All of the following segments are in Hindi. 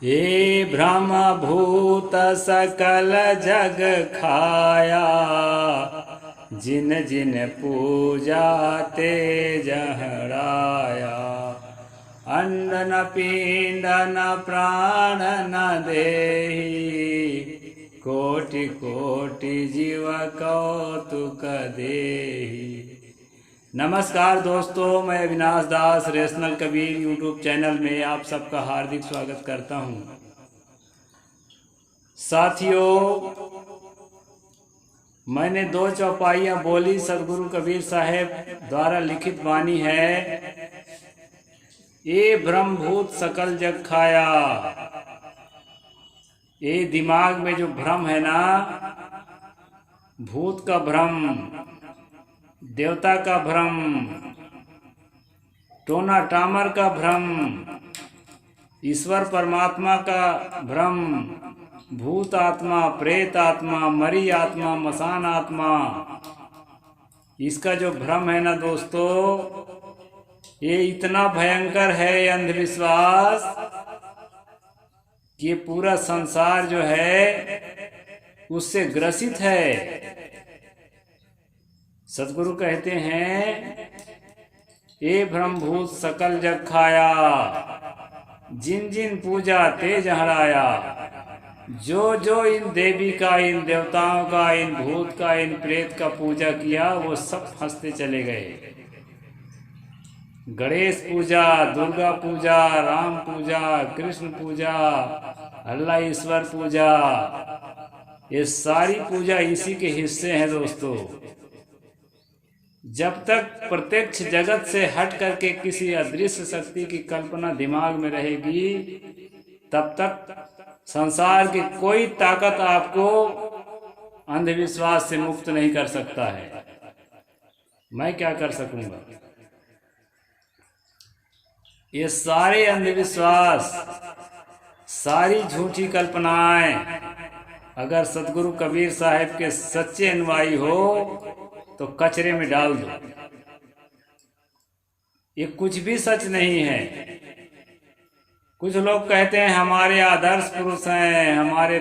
हे ब्रह्म भूत सकल जग खाया, जिन जिन पूजा ते जहराया। अंड न पिंड न प्राण न देहि, कोटि कोटि जीव कौतुक देहि। नमस्कार दोस्तों, मैं अविनाश दास रेशनल कबीर यूट्यूब चैनल में आप सबका हार्दिक स्वागत करता हूं। साथियों, मैंने 2 चौपाइयाँ बोली सदगुरु कबीर साहेब द्वारा लिखित वाणी है। ये ब्रह्मभूत सकल जग खाया। ये दिमाग में जो भ्रम है ना, भूत का भ्रम, देवता का भ्रम, टोना टामर का भ्रम, ईश्वर परमात्मा का भ्रम, भूत आत्मा, प्रेत आत्मा, मरी आत्मा, मसान आत्मा, इसका जो भ्रम है ना दोस्तों, ये इतना भयंकर है अंधविश्वास कि ये पूरा संसार जो है उससे ग्रसित है। सदगुरु कहते हैं, ये ब्रह्मभूत सकल जग खाया, जिन जिन पूजा ते जहराया। जो जो इन देवी का, इन देवताओं का, इन भूत का, इन प्रेत का पूजा किया, वो सब फंसते चले गए। गणेश पूजा, दुर्गा पूजा, राम पूजा, कृष्ण पूजा, अल्लाह ईश्वर पूजा, ये सारी पूजा इसी के हिस्से हैं दोस्तों। जब तक प्रत्यक्ष जगत से हट करके किसी अदृश्य शक्ति की कल्पना दिमाग में रहेगी, तब तक संसार की कोई ताकत आपको अंधविश्वास से मुक्त नहीं कर सकता है। मैं क्या कर सकूंगा? ये सारे अंधविश्वास, सारी झूठी कल्पनाएं अगर सदगुरु कबीर साहिब के सच्चे अनुयायी हो तो कचरे में डाल दो। ये कुछ भी सच नहीं है। कुछ लोग कहते हैं हमारे आदर्श पुरुष हैं, हमारे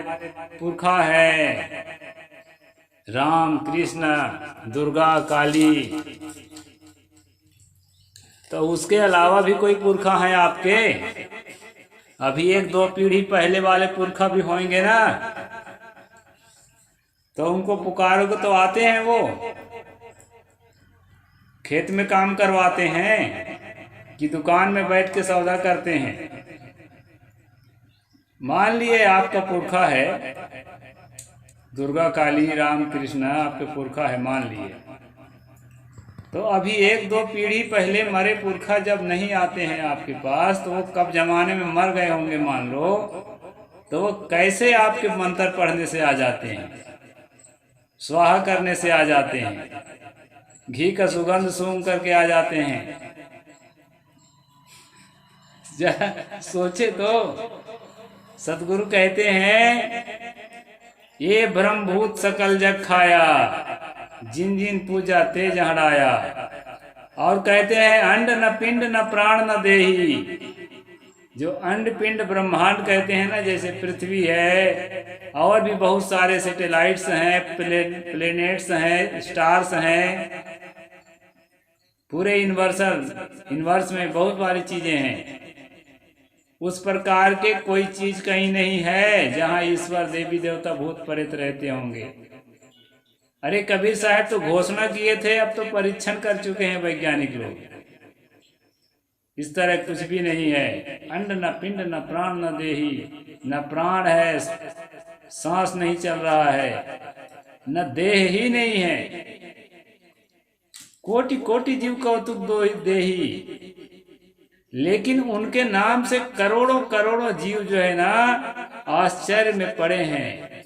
पुरखा है, राम कृष्ण दुर्गा काली। तो उसके अलावा भी कोई पुरखा है आपके? अभी 1-2 पीढ़ी पहले वाले पुरखा भी होंगे ना, तो उनको पुकारोगे तो आते हैं। वो खेत में काम करवाते हैं कि दुकान में बैठ के सौदा करते हैं? मान लिए आपका पुरखा है, दुर्गा काली राम कृष्ण आपके पुरखा है, मान लिए। तो अभी 1-2 पीढ़ी पहले मरे पुरखा जब नहीं आते हैं आपके पास, तो वो कब जमाने में मर गए होंगे मान लो, तो वो कैसे आपके मंत्र पढ़ने से आ जाते हैं, स्वाहा करने से आ जाते हैं, घी का सुगंध सूंघ करके आ जाते हैं? सोचे तो। सतगुरु कहते हैं, ये ब्रह्मभूत सकल जग खाया, जिन जिन पूजा ते जहराया। और कहते हैं, अंड न पिंड न प्राण न देहि। जो अंड पिंड ब्रह्मांड कहते हैं ना, जैसे पृथ्वी है और भी बहुत सारे सैटेलाइट्स हैं, प्लेनेट्स हैं, स्टार्स हैं, पूरे यूनिवर्स में बहुत सारी चीजें हैं। उस प्रकार के कोई चीज कहीं नहीं है जहां ईश्वर देवी देवता भूत प्रेत रहते होंगे। अरे कबीर साहब तो घोषणा किए थे, अब तो परीक्षण कर चुके हैं वैज्ञानिक लोग। इस तरह कुछ भी नहीं है। अंड न पिंड न प्राण न देहि। न प्राण है, सांस नहीं चल रहा है, न देह ही नहीं है। कोटि कोटि जीव कौतुक देहि। लेकिन उनके नाम से करोड़ों करोड़ों जीव जो है ना, आश्चर्य में पड़े हैं,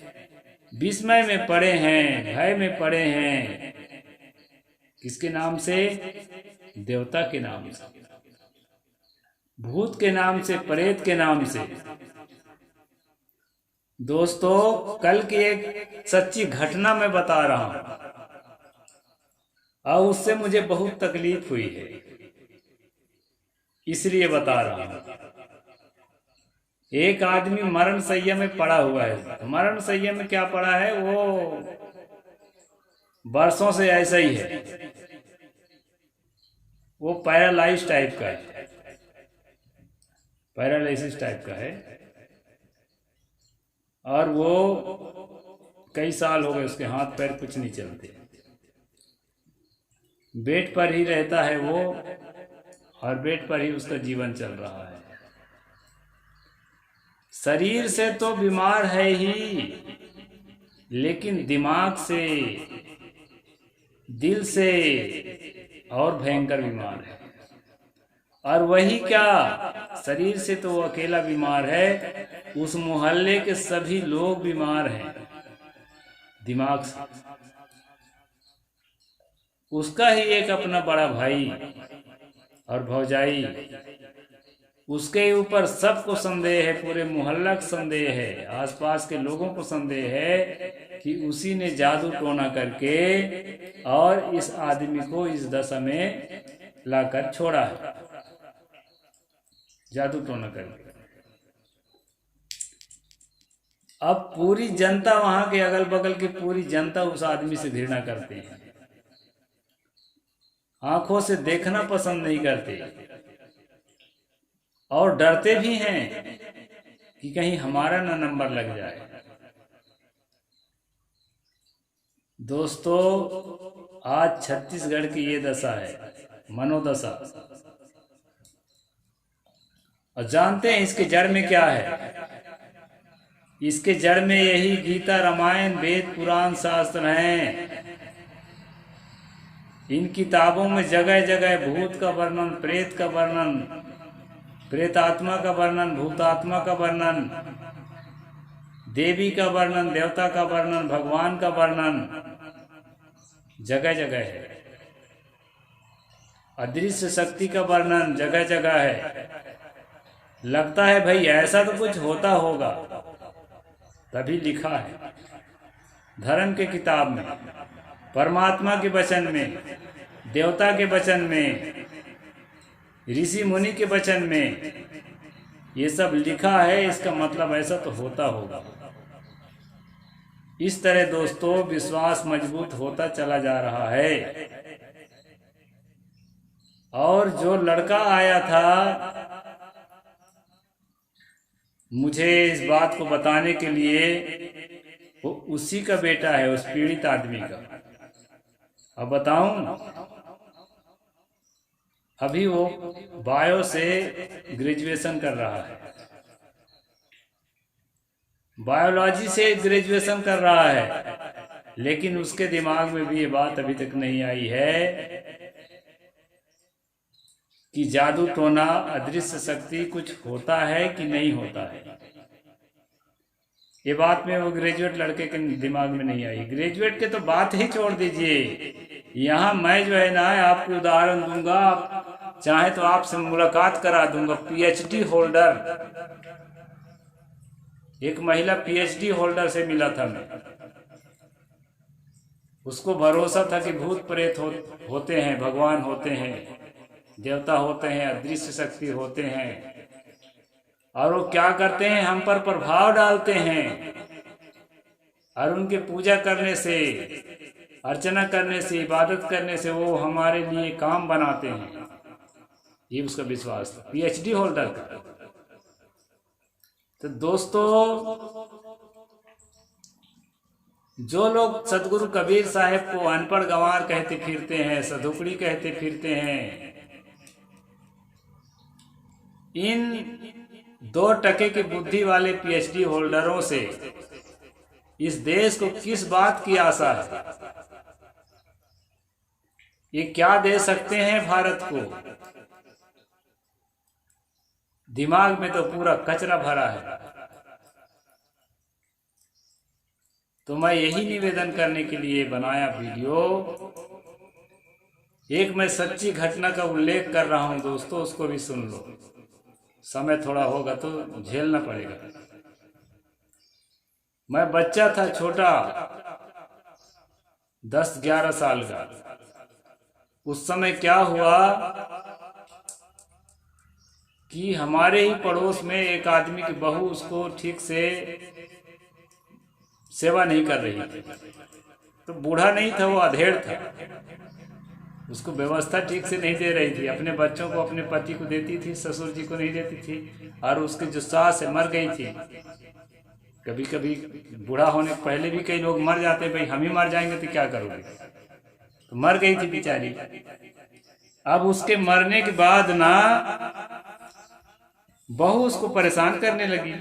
विस्मय में पड़े हैं, भय में पड़े हैं। किसके नाम से? देवता के नाम से, भूत के नाम से, प्रेत के नाम से। दोस्तों, कल की एक सच्ची घटना मैं बता रहा हूं और उससे मुझे बहुत तकलीफ हुई है, इसलिए बता रहा हूं। एक आदमी मरण शैया में पड़ा हुआ है। मरण शैया में क्या पड़ा है, वो बरसों से ऐसा ही है, वो पैरालाइज टाइप का है, पैरालिसिस टाइप का है। और वो कई साल हो गए, उसके हाथ पैर कुछ नहीं चलते, बेड पर ही रहता है वो, और बेड पर ही उसका जीवन चल रहा है। शरीर से तो बीमार है ही, लेकिन दिमाग से, दिल से और भयंकर बीमार है। और वही क्या, शरीर से तो वो अकेला बीमार है, उस मोहल्ले के सभी लोग बीमार हैं दिमाग से। उसका ही एक अपना बड़ा भाई और भौजाई, उसके ऊपर सबको संदेह है, पूरे मोहल्ला को संदेह है, आसपास के लोगों को संदेह है कि उसी ने जादू टोना करके और इस आदमी को इस दशा में लाकर छोड़ा है, जादू टोना करके। अब पूरी जनता, वहां के अगल बगल की पूरी जनता उस आदमी से घृणा करते हैं, आंखों से देखना पसंद नहीं करते, और डरते भी हैं कि कहीं हमारा ना नंबर लग जाए। दोस्तों, आज छत्तीसगढ़ की ये दशा है, मनोदशा। और जानते हैं इसके जड़ में क्या है? इसके जड़ में यही गीता, रामायण, वेद, पुराण, शास्त्र हैं। इन किताबों में जगह जगह भूत का वर्णन, प्रेत का वर्णन, प्रेतात्मा का वर्णन, भूतात्मा का वर्णन, देवी का वर्णन, देवता का वर्णन, भगवान का वर्णन जगह जगह है। अदृश्य शक्ति का वर्णन जगह जगह है। लगता है भाई ऐसा तो कुछ होता होगा, तभी लिखा है धर्म के किताब में, परमात्मा के वचन में, देवता के वचन में, ऋषि मुनि के वचन में ये सब लिखा है। इसका मतलब ऐसा तो होता होगा। इस तरह दोस्तों विश्वास मजबूत होता चला जा रहा है। और जो लड़का आया था मुझे इस बात को बताने के लिए, वो उसी का बेटा है, उस पीड़ित आदमी का। अब बताऊं, अभी वो बायो से ग्रेजुएशन कर रहा है, बायोलॉजी से ग्रेजुएशन कर रहा है, लेकिन उसके दिमाग में भी ये बात अभी तक नहीं आई है कि जादू टोना, अदृश्य शक्ति कुछ होता है कि नहीं होता है। ये बात में वो ग्रेजुएट लड़के के दिमाग में नहीं आई। ग्रेजुएट के तो बात ही छोड़ दीजिए, यहाँ मैं जो है ना आपको उदाहरण दूंगा, आप चाहे तो आपसे मुलाकात करा दूंगा। पीएचडी होल्डर, एक महिला पीएचडी होल्डर से मिला था मैं। उसको भरोसा था कि भूत प्रेत होते हैं, भगवान होते हैं, देवता होते हैं, अदृश्य शक्ति होते हैं, और वो क्या करते हैं, हम पर प्रभाव डालते हैं, और उनके पूजा करने से, अर्चना करने से, इबादत करने से वो हमारे लिए काम बनाते हैं। ये उसका विश्वास था, पीएचडी होल्डर का। तो दोस्तों, जो लोग सतगुरु कबीर साहब को अनपढ़ गंवार कहते फिरते हैं, सधुकड़ी कहते फिरते हैं, इन 2 टके की बुद्धि वाले पीएचडी होल्डरों से इस देश को किस बात की आशा है? ये क्या दे सकते हैं भारत को? दिमाग में तो पूरा कचरा भरा है। तो मैं यही निवेदन करने के लिए बनाया वीडियो। एक मैं सच्ची घटना का उल्लेख कर रहा हूं दोस्तों, उसको भी सुन लो। समय थोड़ा होगा तो झेलना पड़ेगा। मैं बच्चा था, छोटा, 10-11 साल का। उस समय क्या हुआ, कि हमारे ही पड़ोस में एक आदमी की बहू उसको ठीक से सेवा नहीं कर रही थी। तो बूढ़ा नहीं था, वो अधेड़ था, उसको व्यवस्था ठीक से नहीं दे रही थी। अपने बच्चों को अपने पति को देती थी, ससुर जी को नहीं देती थी। और उसकी जो सास है मर गई थी। कभी कभी बूढ़ा होने के पहले भी कई लोग मर जाते, भाई हम ही मर जाएंगे तो क्या करोगे, तो मर गई थी बेचारी। अब उसके मरने के बाद ना बहू उसको परेशान करने लगी,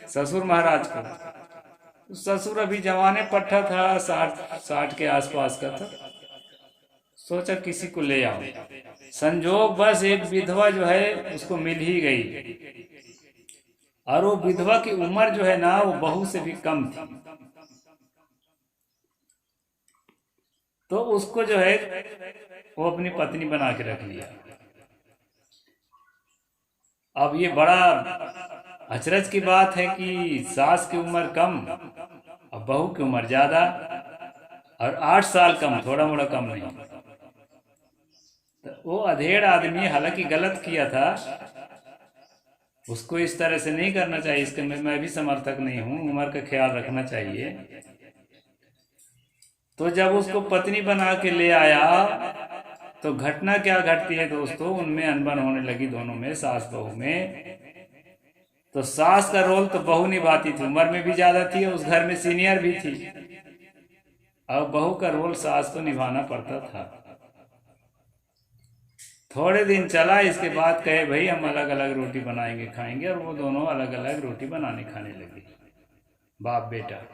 ससुर महाराज को। ससुर अभी जवाने पट्टा था, 60 के आसपास का था। सोचा किसी को ले आओ। संजोग बस एक विधवा जो है उसको मिल ही गई, और वो विधवा की उम्र जो है ना वो बहू से भी कम थी। तो उसको जो है वो अपनी पत्नी बना के रख लिया। अब ये बड़ा अचरज की बात है कि सास की उम्र कम और बहू की उम्र ज्यादा, और 8 साल कम, थोड़ा मोड़ा कम नहीं। तो वो अधेड़ आदमी हालांकि गलत किया था, उसको इस तरह से नहीं करना चाहिए, इसके मैं भी समर्थक नहीं हूँ, उम्र का ख्याल रखना चाहिए। तो जब उसको पत्नी बना के ले आया तो घटना क्या घटती है दोस्तों, उनमें अनबन होने लगी दोनों में, सास बहू में। तो सास का रोल तो बहू निभाती थी, उम्र में भी ज्यादा थी, उस घर में सीनियर भी थी। अब बहू का रोल सास को निभाना पड़ता था। थोड़े दिन चला, इसके बाद कहे भाई हम अलग अलग रोटी बनाएंगे खाएंगे, और वो दोनों अलग अलग रोटी बनाने खाने लगे, बाप बेटा।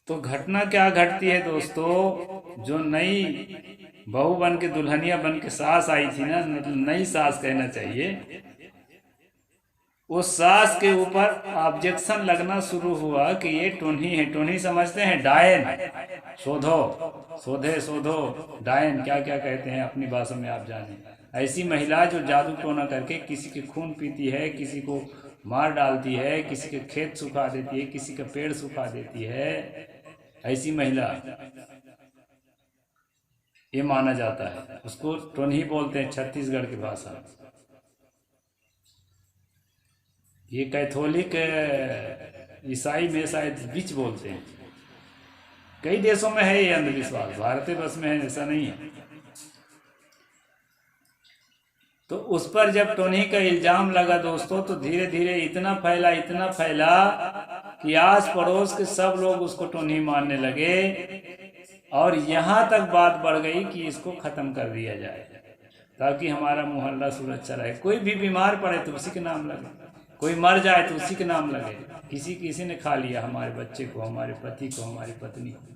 तो घटना क्या घटती है दोस्तों, जो नई बहू बन के दुल्हनिया बन के सास आई थी ना, नई सास कहना चाहिए, उस सास के ऊपर ऑब्जेक्शन लगना शुरू हुआ कि ये टोन्ही है। टोन्ही समझते हैं, डायन, शोधो, शोधे, शोधो, डायन क्या क्या कहते हैं अपनी भाषा में आप जाने। ऐसी महिला जो जादू टोना करके किसी के खून पीती है, किसी को मार डालती है, किसी के खेत सुखा देती है, किसी का पेड़ सुखा देती है, ऐसी महिला ये माना जाता है। उसको टोन्ही बोलते हैं छत्तीसगढ़ की भाषा में। ये कैथोलिक ईसाई में शायद बिच बोलते हैं। कई देशों में है ये अंधविश्वास, भारत बस में है ऐसा नहीं है। तो उस पर जब टोनी का इल्जाम लगा दोस्तों, तो धीरे धीरे इतना फैला कि आस पड़ोस के सब लोग उसको टोनी मानने लगे, और यहाँ तक बात बढ़ गई कि इसको खत्म कर दिया जाए ताकि हमारा मोहल्ला सुरक्षा रहे। कोई भी बीमार पड़े तो उसी के नाम लगे, कोई मर जाए तो उसी के नाम लगे। किसी ने खा लिया हमारे बच्चे को, हमारे पति को, हमारी पत्नी को।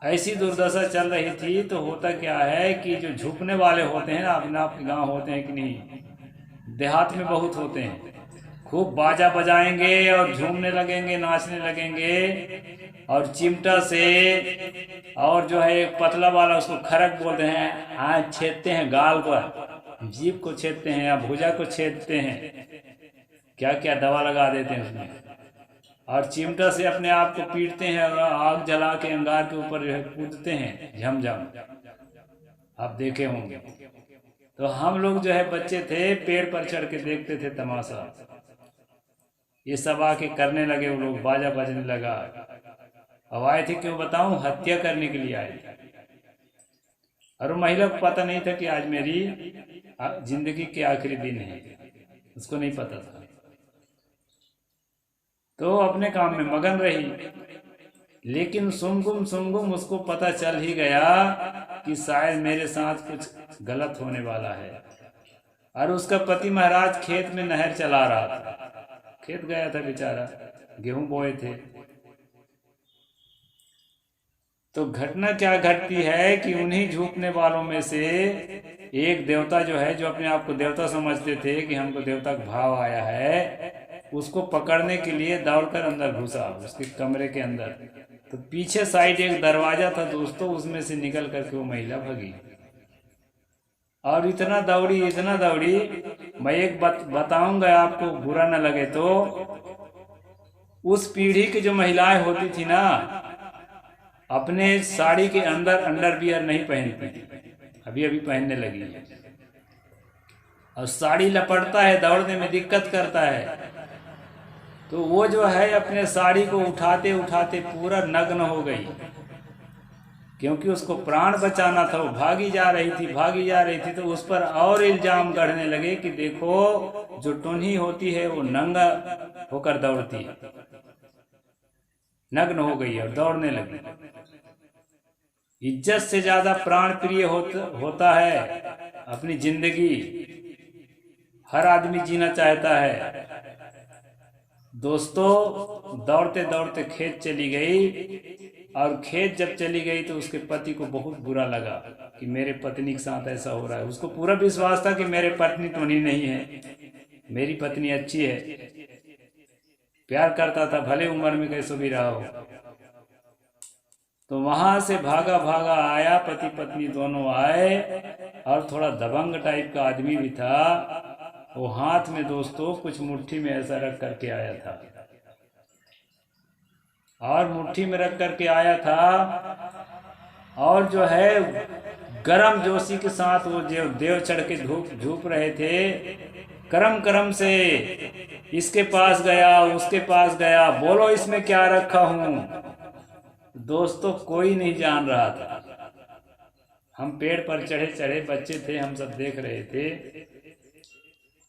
ऐसी दुर्दशा चल रही थी। तो होता क्या है कि जो झुकने वाले होते हैं ना, अपने आप के गाँव होते हैं कि नहीं, देहात में बहुत होते हैं, खूब बाजा बजाएंगे और झूमने लगेंगे, नाचने लगेंगे, और चिमटा से, और जो है एक पतला वाला उसको खरक बोलते हैं, आज छेदते हैं गाल को, जीभ को छेदते हैं या भुजा को छेदते हैं, क्या क्या दवा लगा देते हैं उसमें, और चिमटा से अपने आप को पीटते हैं, और आग जला के अंगार के ऊपर जो है कूदते हैं झमझम, आप देखे होंगे। तो हम लोग जो है बच्चे थे, पेड़ पर चढ़ के देखते थे तमाशा। ये सब आके करने लगे, वो लोग बाजा बजने लगा। अब आए थे क्यों बताऊं, हत्या करने के लिए आए थे। और वो महिला को पता नहीं था कि आज मेरी जिंदगी के आखिरी दिन है, उसको नहीं पता था। तो अपने काम में मगन रही, लेकिन सुमगुम उसको पता चल ही गया कि शायद मेरे साथ कुछ गलत होने वाला है। और उसका पति महाराज खेत में नहर चला रहा था, खेत गया था बेचारा, गेहूं बोए थे। तो घटना क्या घटती है कि उन्हीं झुकने वालों में से एक देवता जो है, जो अपने आप को देवता समझते थे कि हमको देवता का भाव आया है, उसको पकड़ने के लिए दौड़कर अंदर घुसा उसके कमरे के अंदर। तो पीछे साइड एक दरवाजा था दोस्तों, उसमें से निकल करके वो महिला भगी। और इतना दौड़ी, मैं एक बताऊंगा आपको, बुरा न लगे तो। उस पीढ़ी की जो महिलाएं होती थी ना, अपने साड़ी के अंदर अंडरवियर नहीं पहनती थी, अभी अभी पहनने लगी है, और साड़ी लपटता है, दौड़ने में दिक्कत करता है। तो वो जो है अपने साड़ी को उठाते उठाते पूरा नग्न हो गई, क्योंकि उसको प्राण बचाना था। वो भागी जा रही थी। तो उस पर और इल्जाम गढ़ने लगे कि देखो, जो टोन्ही होती है वो नंगा होकर दौड़ती है। नग्न हो गई और दौड़ने लगी। इज्जत से ज्यादा प्राण प्रिय होता है अपनी जिंदगी। हर आदमी जीना चाहता है। दोस्तों, दौड़ते दौड़ते खेत चली गई, और खेत जब चली गई तो उसके पति को बहुत बुरा लगा कि मेरे पत्नी के साथ ऐसा हो रहा है। उसको पूरा विश्वास था कि मेरे पत्नी टोन्ही नहीं है, मेरी पत्नी अच्छी है, प्यार करता था, भले उम्र में कैसे भी रहा हो। तो वहां से भागा भागा आया, पति पत्नी दोनों आए, और थोड़ा दबंग टाइप का आदमी भी था। वो हाथ में दोस्तों कुछ मुट्ठी में ऐसा रख करके आया था, और मुट्ठी में रख करके आया था, और जो है गरम जोशी के साथ वो जो देव चढ़ के झूप रहे थे, करम करम से इसके पास गया, उसके पास गया, बोलो इसमें क्या रखा हूं। दोस्तों, कोई नहीं जान रहा था। हम पेड़ पर चढ़े चढ़े बच्चे थे, हम सब देख रहे थे।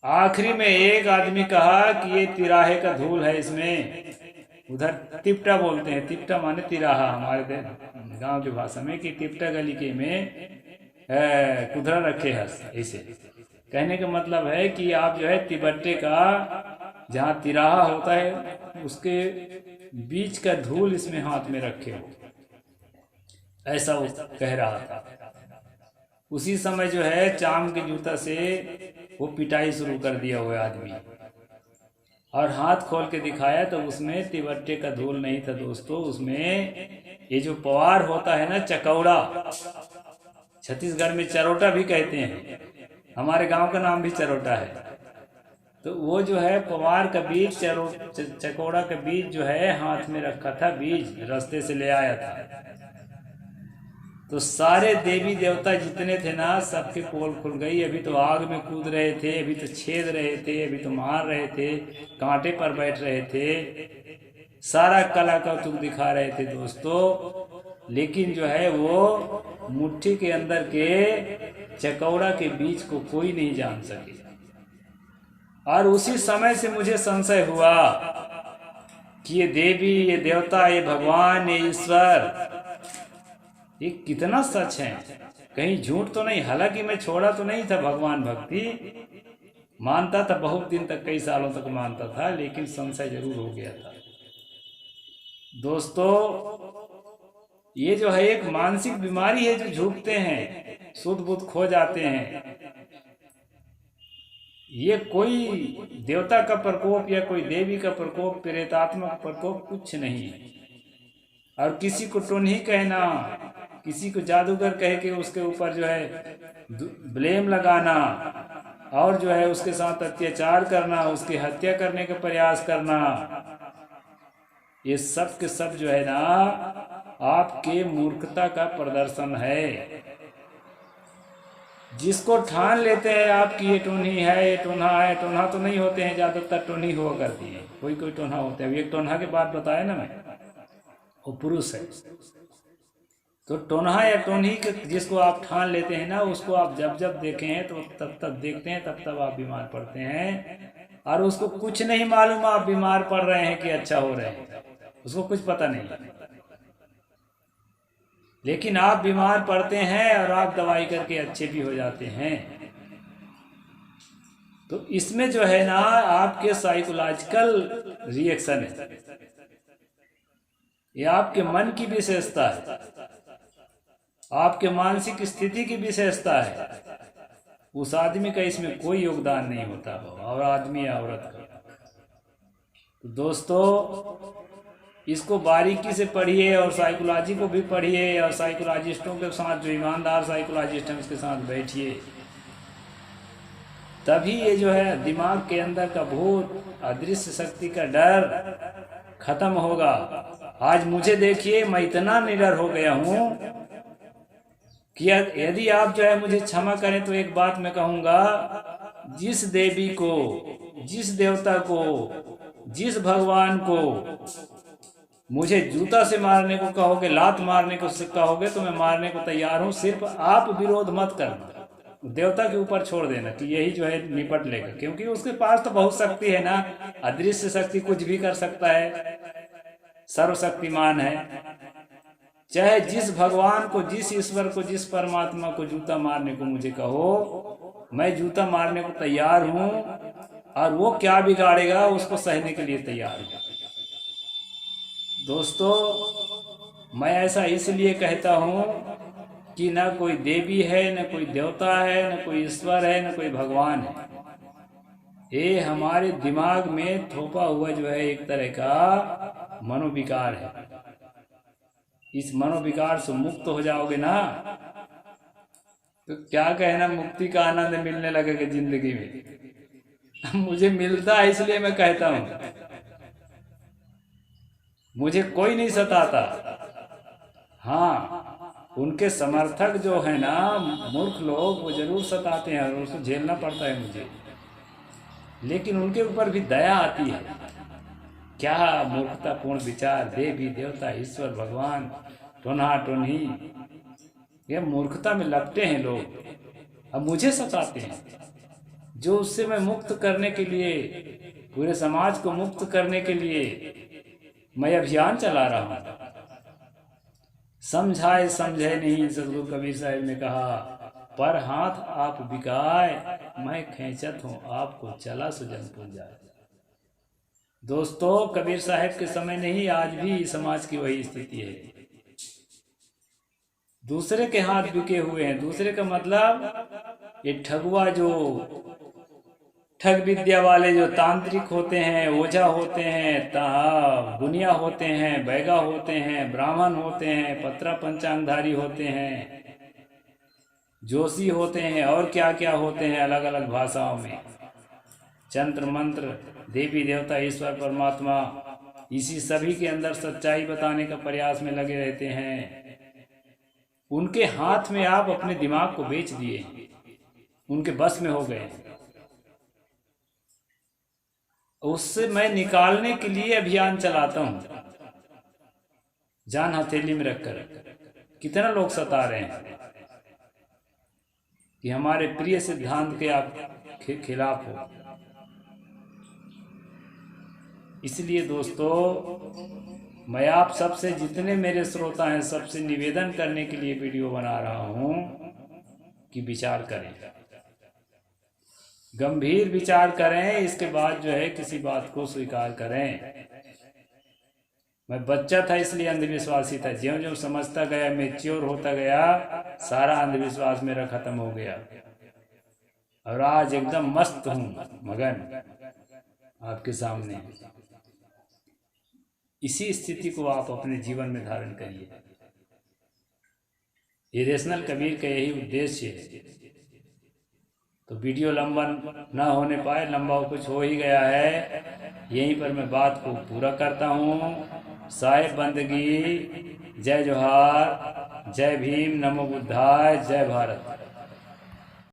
आखिरी में एक आदमी कहा कि ये तिराहे का धूल है, इसमें उधर तिपटा बोलते हैं, तिपटा माने तिराहा हमारे गांव की भाषा में, कि तिपटा गली के में कुधरा रखे है। ऐसे कहने का मतलब है कि आप जो है तिबट्टे का जहाँ तिराहा होता है उसके बीच का धूल इसमें हाथ में रखे हो, ऐसा वो कह रहा था। उसी समय जो है चाम के जूता से वो पिटाई शुरू कर दिया हुआ आदमी, और हाथ खोल के दिखाया तो उसमें तिबट्टे का धूल नहीं था दोस्तों। उसमें ये जो पवार होता है ना, चकौड़ा, छत्तीसगढ़ में चरोटा भी कहते हैं, हमारे गांव का नाम भी चरोटा है। तो वो जो है पवार का बीज, चकौड़ा का बीज जो है हाथ में रखा था, बीज रास्ते से ले आया था। तो सारे देवी देवता जितने थे ना, सबके पोल खुल गई। अभी तो आग में कूद रहे थे, अभी तो छेद रहे थे, अभी तो मार रहे थे, कांटे पर बैठ रहे थे, सारा कला कौतुक दिखा रहे थे दोस्तों। लेकिन जो है वो मुट्ठी के अंदर के चकौड़ा के बीज को कोई नहीं जान सके। और उसी समय से मुझे संशय हुआ कि ये देवी, ये देवता, ये भगवान, ये ईश्वर, ये कितना सच है, कहीं झूठ तो नहीं। हालांकि मैं छोड़ा तो नहीं था भगवान भक्ति, मानता था बहुत दिन तक, कई सालों तक मानता था, लेकिन संशय जरूर हो गया था। दोस्तों, ये जो है एक मानसिक बीमारी है, जो झुकते हैं, सुध बुध खो जाते हैं। ये कोई देवता का प्रकोप या कोई देवी का प्रकोप, प्रेतात्मक प्रकोप कुछ नहीं है। और किसी को टोन्ही कहना, किसी को जादूगर कह के उसके ऊपर जो है ब्लेम लगाना, और जो है उसके साथ अत्याचार करना, उसकी हत्या करने का प्रयास करना, ये सब के सब जो है ना आपके मूर्खता का प्रदर्शन है। जिसको ठान लेते हैं आपकी ये टोन्ही है, ये टोन्हा है, टोन्हा तो नहीं होते हैं, ज्यादातर टोन्ही हुआ करती है, कोई कोई टोन्हा होते हैं। एक टोन्हा की बात बताया ना मैं, वो पुरुष है। तो टोन्हा या टोन्ही के जिसको आप ठान लेते हैं ना, उसको आप जब जब देखे हैं तो तब देखते हैं, तब आप बीमार पड़ते हैं। और उसको कुछ नहीं मालूम आप बीमार पड़ रहे हैं कि अच्छा हो रहे हैं, उसको कुछ पता नहीं। लेकिन आप बीमार पड़ते हैं और आप दवाई करके अच्छे भी हो जाते हैं। तो इसमें जो है ना आपके साइकोलॉजिकल रिएक्शन है, ये आपके मन की विशेषता है, आपके मानसिक स्थिति की विशेषता है। उस आदमी का इसमें कोई योगदान नहीं होता, और आदमी या औरत का। तो दोस्तों, इसको बारीकी से पढ़िए, और साइकोलॉजी को भी पढ़िए, और साइकोलॉजिस्टों के साथ, जो ईमानदार साइकोलॉजिस्ट हैं उसके साथ बैठिए। तभी ये जो है दिमाग के अंदर का भूत, अदृश्य शक्ति का डर खत्म होगा। आज मुझे देखिए, मैं इतना निडर हो गया हूं कि यदि आप जो है मुझे क्षमा करें तो एक बात मैं कहूँगा, जिस देवी को, जिस देवता को, जिस भगवान को मुझे जूता से मारने को कहोगे, लात मारने को कहोगे, तो मैं मारने को तैयार हूँ। सिर्फ आप विरोध मत करना, देवता के ऊपर छोड़ देना कि यही जो है निपट लेगा, क्योंकि उसके पास तो बहुत शक्ति है ना। अदृश्य शक्ति कुछ भी कर सकता है, सर्वशक्तिमान है। चाहे जिस भगवान को, जिस ईश्वर को, जिस परमात्मा को जूता मारने को मुझे कहो, मैं जूता मारने को तैयार हूं, और वो क्या बिगाड़ेगा उसको सहने के लिए तैयार हूं। दोस्तों, मैं ऐसा इसलिए कहता हूं कि न कोई देवी है, न कोई देवता है, न कोई ईश्वर है, न कोई भगवान है। ये हमारे दिमाग में थोपा हुआ जो है एक तरह का मनोविकार है। इस मनोविकार से मुक्त हो जाओगे ना, तो क्या कहना, मुक्ति का आनंद मिलने लगेगा जिंदगी में। मुझे मिलता है इसलिए मैं कहता हूं, मुझे कोई नहीं सताता। हाँ, उनके समर्थक जो है ना, मूर्ख लोग, वो जरूर सताते हैं और उसको झेलना पड़ता है मुझे, लेकिन उनके ऊपर भी दया आती है। क्या मूर्खतापूर्ण विचार, देवी देवता ईश्वर भगवान, टोन्हा टोन्ही, ये मूर्खता में लपटे हैं लोग, अब मुझे सताते हैं। जो उससे मैं मुक्त करने के लिए, पूरे समाज को मुक्त करने के लिए मैं अभियान चला रहा हूं। समझाए समझे नहीं, सदगुरु कबीर साहब ने कहा, पर हाथ आप बिकाए, मैं खींचत हूं आपको, चला सुजनपुर जाए। दोस्तों, कबीर साहब के समय नहीं, आज भी समाज की वही स्थिति है। दूसरे के हाथ बिके हुए हैं। दूसरे का मतलब ये ठगुआ, जो ठग विद्या वाले, जो तांत्रिक होते हैं, ओझा होते हैं, गुनिया होते हैं, बैगा होते हैं, ब्राह्मण होते हैं, पत्रा पंचांगधारी होते हैं, जोशी होते हैं, और क्या क्या होते हैं अलग अलग भाषाओं में। तंत्र मंत्र, देवी देवता ईश्वर परमात्मा, इसी सभी के अंदर सच्चाई बताने का प्रयास में लगे रहते हैं। उनके हाथ में आप अपने दिमाग को बेच दिए, उनके बस में हो गए। उससे मैं निकालने के लिए अभियान चलाता हूं, जान हथेली में रखकर। कितना लोग सता रहे हैं कि हमारे प्रिय सिद्धांत के आप खिलाफ हो। इसलिए दोस्तों, मैं आप सबसे, जितने मेरे श्रोता हैं, सबसे निवेदन करने के लिए वीडियो बना रहा हूं कि विचार करें, गंभीर विचार करें, इसके बाद जो है किसी बात को स्वीकार करें। मैं बच्चा था इसलिए अंधविश्वासी था, ज्यों ज्यों समझता गया, मैच्योर होता गया, सारा अंधविश्वास मेरा खत्म हो गया, और आज एकदम मस्त हूं, मगन आपके सामने। इसी स्थिति को आप अपने जीवन में धारण करिए। ये रेशनल कबीर का यही उद्देश्य है। तो वीडियो लंबा ना होने पाए, लंबा कुछ हो ही गया है, यहीं पर मैं बात को पूरा करता हूँ। साहिब बंदगी, जय जोहार, जय भीम, नमो बुद्धाय, जय भारत।